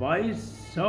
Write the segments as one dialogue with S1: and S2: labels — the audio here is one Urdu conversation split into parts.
S1: 2200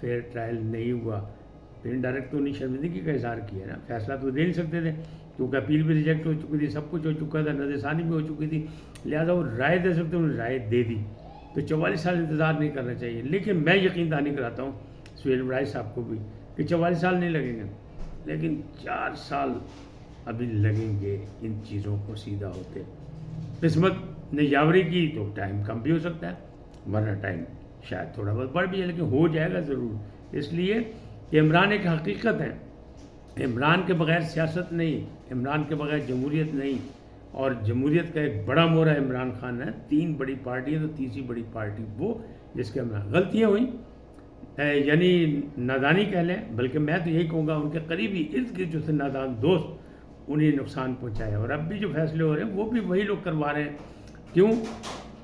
S1: فیئر ٹرائل نہیں ہوا، پھر انڈائریکٹ تو انہیں شرمندگی کا اظہار کیا نا، فیصلہ تو دے نہیں سکتے تھے کیونکہ اپیل بھی ریجیکٹ ہو چکی تھی، سب کچھ ہو چکا تھا، نظر ثانی بھی ہو چکی تھی، لہٰذا وہ رائے دے سکتے، انہوں نے رائے دے دی، تو 44 سال انتظار نہیں کرنا چاہیے۔ لیکن میں یقین دہانی کراتا ہوں سہیل وڑائی صاحب کو بھی کہ 44 سال نہیں لگیں گے، لیکن 4 سال ابھی لگیں گے ان چیزوں کو سیدھا ہوتے۔ قسمت نے یاوری کی تو ٹائم کم بھی ہو سکتا ہے، ورنہ ٹائم شاید تھوڑا بہت بڑھ بھی جائے، لیکن ہو جائے گا ضرور۔ اس لیے کہ عمران ایک حقیقت ہے، عمران کے بغیر سیاست نہیں، عمران کے بغیر جمہوریت نہیں، اور جمہوریت کا ایک بڑا مورا عمران خان ہے۔ 3 بڑی پارٹی ہے تو تیسری بڑی پارٹی وہ جس کے عمران غلطیاں ہوئیں، یعنی نادانی کہہ لیں، بلکہ میں تو یہی کہوں گا ان کے قریبی ارد گرد جو تھے نادان دوست، انہیں نقصان پہنچایا، اور اب بھی جو فیصلے ہو رہے ہیں وہ بھی وہی لوگ کروا رہے ہیں۔ کیوں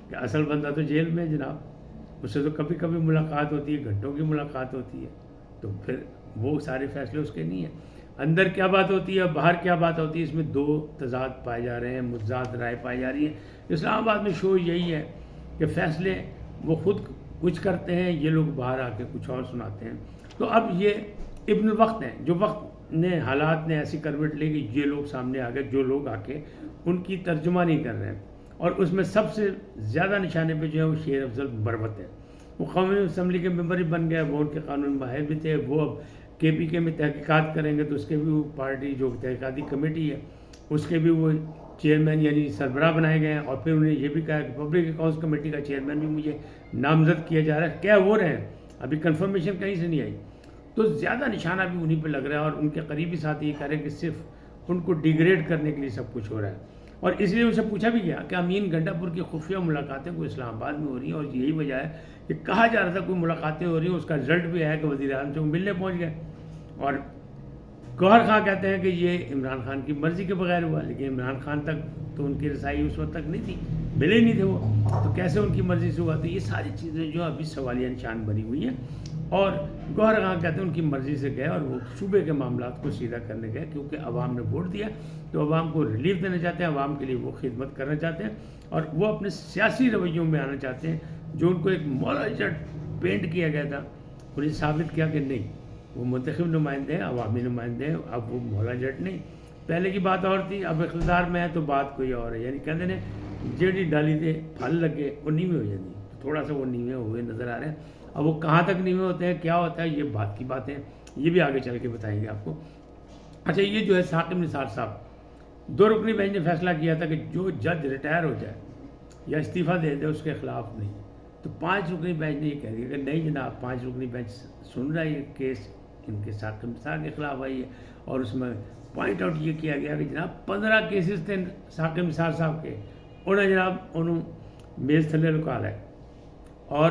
S1: کہ اصل بندہ تو جیل میں ہے جناب، اس سے تو کبھی کبھی ملاقات ہوتی ہے، گھنٹوں کی ملاقات ہوتی ہے، تو پھر وہ سارے فیصلے اس کے نہیں ہیں۔ اندر کیا بات ہوتی ہے، باہر کیا بات ہوتی ہے، اس میں 2 تضاد پائے جا رہے ہیں، متضاد رائے پائی جا رہی ہے۔ اسلام آباد میں شو یہی ہے کہ فیصلے وہ خود کچھ کرتے ہیں، یہ لوگ باہر آ کے کچھ اور سناتے ہیں۔ تو اب یہ ابن الوقت ہیں، جو وقت نے حالات نے ایسی کروٹ لی کہ یہ لوگ سامنے آ گئے، جو لوگ آ کے ان کی ترجمہ نہیں کر رہے ہیں، اور اس میں سب سے زیادہ نشانے پہ جو ہے وہ شیر افضل مروت ہے۔ وہ قومی اسمبلی کے ممبر ہی بن گئے، وہ ان کے قانون ماہر بھی تھے، وہ اب KPK میں تحقیقات کریں گے تو اس کے بھی وہ پارٹی جو تحقیقاتی کمیٹی ہے اس کے بھی وہ چیئرمین یعنی سربراہ بنائے گئے ہیں، اور پھر انہیں یہ بھی کہا کہ پبلک اکاؤنٹس کمیٹی کا چیئرمین بھی مجھے نامزد کیا جا رہا ہے، کیا وہ رہے ہیں، ابھی کنفرمیشن کہیں سے نہیں آئی، تو زیادہ نشانہ بھی انہیں پہ لگ رہا ہے، اور ان کے قریبی ساتھی یہ کہہ رہے ہیں کہ صرف ان کو ڈیگریڈ کرنے کے لیے سب کچھ ہو رہا ہے۔ اور اس لیے ان سے پوچھا بھی گیا کہ امین گنڈا پور کی خفیہ ملاقاتیں کوئی اسلام آباد میں ہو رہی ہیں، اور یہی وجہ ہے کہ کہا جا رہا تھا کوئی ملاقاتیں ہو رہی ہیں، اس کا رزلٹ بھی ہے کہ وزیر اعظم سے وہ ملنے پہنچ گئے، اور گوہر خان کہتے ہیں کہ یہ عمران خان کی مرضی کے بغیر ہوا، لیکن عمران خان تک تو ان کی رسائی اس وقت تک نہیں تھی، ملے ہی نہیں تھے وہ، تو کیسے ان کی مرضی سے ہوا؟ تو یہ ساری چیزیں جو ابھی سوالیہ نشان بنی ہوئی ہیں، اور گوہر خان کہتے ہیں ان کی مرضی سے گئے، اور وہ صوبے کے معاملات کو سیدھا کرنے گئے، کیونکہ عوام نے ووٹ دیا تو عوام کو ریلیف دینا چاہتے ہیں، عوام کے لیے وہ خدمت کرنا چاہتے ہیں، اور وہ اپنے سیاسی رویوں میں آنا چاہتے ہیں، جو ان کو ایک مولا جٹ پینٹ کیا گیا تھا، انہیں ثابت کیا کہ نہیں، وہ منتخب نمائندے ہیں، عوامی نمائندے ہیں، اب وہ مولا جٹ نہیں۔ پہلے کی بات اور تھی، اب اقتدار میں ہے تو بات کوئی اور ہے، یعنی کہتے ہیں جیڑی ڈالی دے پھل لگے وہ نیوے ہو جاتی، تھوڑا سا وہ نیوے ہوئے نظر آ رہے ہیں۔ اب وہ کہاں تک نیوے ہوتے ہیں، کیا ہوتا ہے، یہ بات کی باتیں یہ بھی آگے چل کے بتائیں گے آپ کو۔ اچھا، یہ جو ہے ثاقب نثار صاحب، 2 رکنی بینچ نے فیصلہ کیا تھا کہ جو جج ریٹائر ہو جائے یا استعفیٰ دے دے اس کے خلاف نہیں، تو 5 رکنی بینچ نے یہ کہہ دیا کہ نہیں جناب، 5 رکنی بینچ سن رہا ہے یہ کیس ان کے ثاقب نثار کے خلاف آئی ہے، اور اس میں پوائنٹ آؤٹ یہ کیا گیا کہ جناب 15 کیسز تھے ثاقب نثار صاحب کے، انہیں جناب انہوں میز تھلے رکا ہے، اور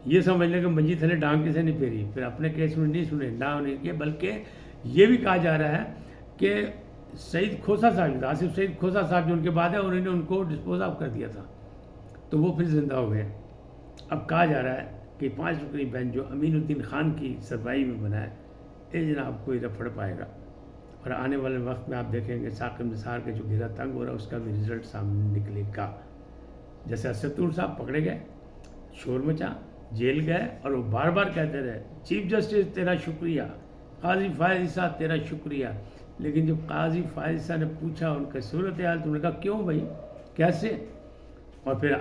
S1: یہ سمجھ لیں کہ منجی تھلے ڈانگ کسے نہیں پھیری، پھر اپنے کیس میں نہیں سنے، نہ انہیں کیا، بلکہ یہ بھی کہا جا رہا ہے کہ سعید کھوسا صاحب، آصف سعید کھوسا صاحب جو ان کے بعد ہے، انہوں نے ان کو ڈسپوز آف کر دیا تھا، تو وہ پھر زندہ ہو گئے۔ اب کہا جا رہا ہے کہ 5 رکنی بینچ جو امین الدین خان کی سربراہی میں بنا ہے، یہ جناب کوئی رفڑ پائے گا، اور آنے والے وقت میں آپ دیکھیں گے ثاقب نثار کے جو گھیرا تنگ ہو رہا ہے اس کا بھی رزلٹ سامنے نکلے گا۔ جیسے اسدور صاحب پکڑے گئے، شور مچا، جیل گئے، اور وہ بار بار کہتے رہے چیف جسٹس تیرا شکریہ، قاضی فائز عیسیٰ تیرا شکریہ، لیکن جب قاضی فائز عیسیٰ نے پوچھا ان کا صورتحال تو انہوں نے کہا کیوں بھائی، کیسے، اور پھر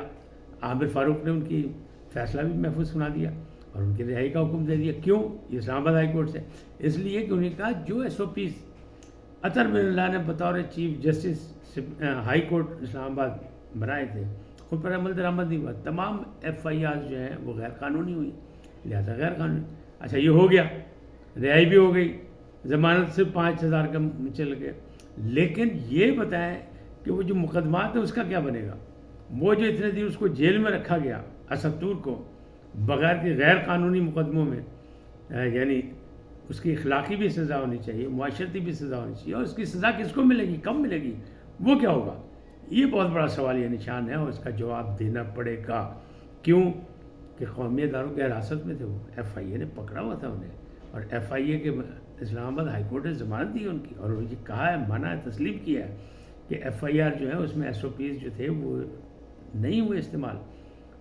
S1: عامر فاروق نے ان کی فیصلہ بھی محفوظ سنا دیا اور ان کی رہائی کا حکم دے دیا۔ کیوں؟ یہ اسلام آباد ہائی کورٹ سے، اس لیے کہ انہیں کہا جو SOPs اطہر من اللہ نے بطور چیف جسٹس ہائی کورٹ اسلام آباد بنائے تھے ان پر عمل درآمد نہیں ہوا، تمام FIRs جو ہیں وہ غیر قانونی ہوئی، لہذا غیر قانونی۔ اچھا، یہ ہو گیا، رہائی بھی ہو گئی، ضمانت صرف 5,000 کا چل گئے، لیکن یہ بتائیں کہ وہ جو مقدمات ہیں اس کا کیا بنے گا؟ وہ جو اتنے دن اس کو جیل میں رکھا گیا اسدور کو بغیر کی غیر قانونی مقدموں میں، یعنی اس کی اخلاقی بھی سزا ہونی چاہیے، معاشرتی بھی سزا ہونی چاہیے، اور اس کی سزا کس کو ملے گی، کب ملے گی، وہ کیا ہوگا؟ یہ بہت بڑا سوالیہ نشان ہے، اور اس کا جواب دینا پڑے گا۔ کیوں کہ قومی اداروں کی حراست میں تھے، وہ FIA نے پکڑا ہوا تھا انہیں، اور FIA کے اسلام آباد ہائی کورٹ نے ضمانت دی ان کی، اور یہ کہا ہے، مانا ہے، تسلیم کیا ہے کہ FIR جو ہے اس میں SOPs جو تھے وہ نہیں ہوئے استعمال،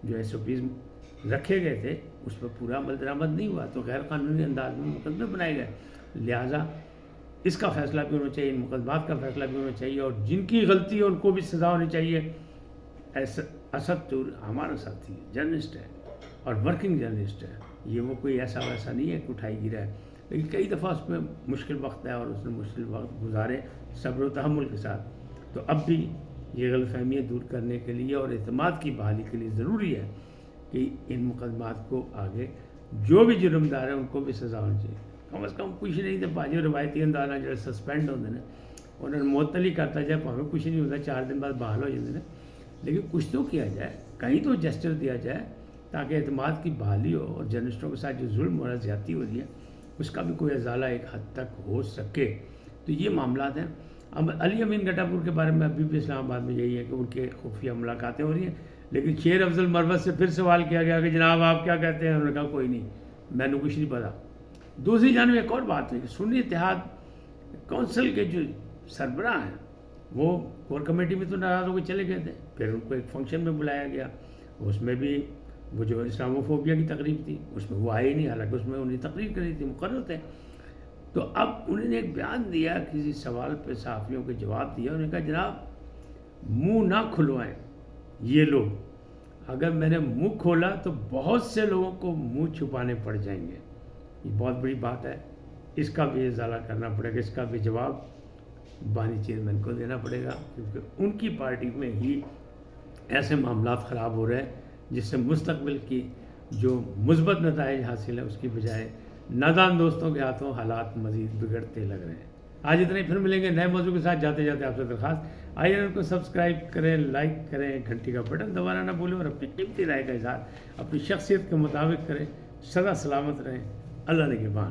S1: جو SOPs رکھے گئے تھے اس پر پورا عمل درآمد نہیں ہوا تو غیر قانونی انداز میں مقدمے بنائے گئے. لہٰذا اس کا فیصلہ بھی ہونا چاہیے، ان مقدمات کا فیصلہ بھی ہونا چاہیے، اور جن کی غلطی ہے ان کو بھی سزا ہونی چاہیے. اسد طور ہمارا ساتھی جرنلسٹ ہے اور ورکنگ جرنلسٹ ہے، یہ وہ کوئی ایسا ویسا نہیں ہے کہ اٹھائی گرا ہے، لیکن کئی دفعہ اس میں مشکل وقت ہے اور اس نے مشکل وقت گزارے صبر و تحمل کے ساتھ. تو اب بھی یہ غلط فہمیاں دور کرنے کے لیے اور اعتماد کی بحالی کے لیے ضروری ہے کہ ان مقدمات کو آگے جو بھی جرمدار ہیں ان کو بھی سزا ہونی چاہیے. کم از کم کچھ نہیں تو باجی روایتی انداز جو سسپینڈ ہوتے ہیں انہوں نے معطل ہی کرتا جائے، ہمیں کچھ نہیں ہوتا، 4 دن بعد بحال ہو جاتے ہیں، لیکن کچھ تو کیا جائے، کہیں تو جسٹر دیا جائے تاکہ اعتماد کی بحالی ہو اور جرنلسٹوں کے ساتھ جو ظلم ہو رہا ہے، زیادتی ہو رہی ہے، اس کا بھی کوئی ازالہ ایک حد تک ہو سکے. تو یہ معاملات ہیں. اب علی امین گٹا پور کے بارے میں ابھی بھی اسلام آباد میں یہی ہے کہ ان کے خفیہ ملاقاتیں ہو رہی ہیں، لیکن شیر افضل مروت سے پھر سوال کیا گیا کہ جناب آپ کیا کہتے ہیں؟ انہوں نے کہا کوئی نہیں، میں نے کچھ نہیں پتا. دوسری جانب ایک اور بات ہے کہ سنی اتحاد کونسل کے جو سربراہ ہیں وہ کور کمیٹی میں تو ناراض ہو کے چلے گئے تھے، پھر ان کو ایک فنکشن میں بلایا گیا، اس میں بھی وہ جو اسلاموفوبیا کی تقریب تھی اس میں وہ آئے ہی نہیں، حالانکہ اس میں انہیں تقریر کری تھی، مقرر تھے. تو اب انہوں نے ایک بیان دیا، کسی سوال پہ صحافیوں کے جواب دیا، انہوں نے کہا جناب منہ نہ کھلوائیں یہ لوگ، اگر میں نے منہ کھولا تو بہت سے لوگوں کو منہ چھپانے پڑ جائیں گے. یہ بہت بڑی بات ہے، اس کا بھی ازالہ کرنا پڑے گا، اس کا بھی جواب بانی چیئرمین کو دینا پڑے گا، کیونکہ ان کی پارٹی میں ہی ایسے معاملات خراب ہو رہے ہیں جس سے مستقبل کی جو مثبت نتائج حاصل ہے اس کی بجائے نادان دوستوں کے ہاتھوں حالات مزید بگڑتے لگ رہے ہیں. آج اتنے، پھر ملیں گے نئے موضوع کے ساتھ. جاتے جاتے آپ سے درخواست، آئیے ان کو سبسکرائب کریں، لائک کریں، گھنٹی کا بٹن دبانا نہ بھولیں، اور اپنی قیمتی رائے کا اظہار اپنی شخصیت کے مطابق کریں. سدا سلامت رہیں. اللہ نگہبان.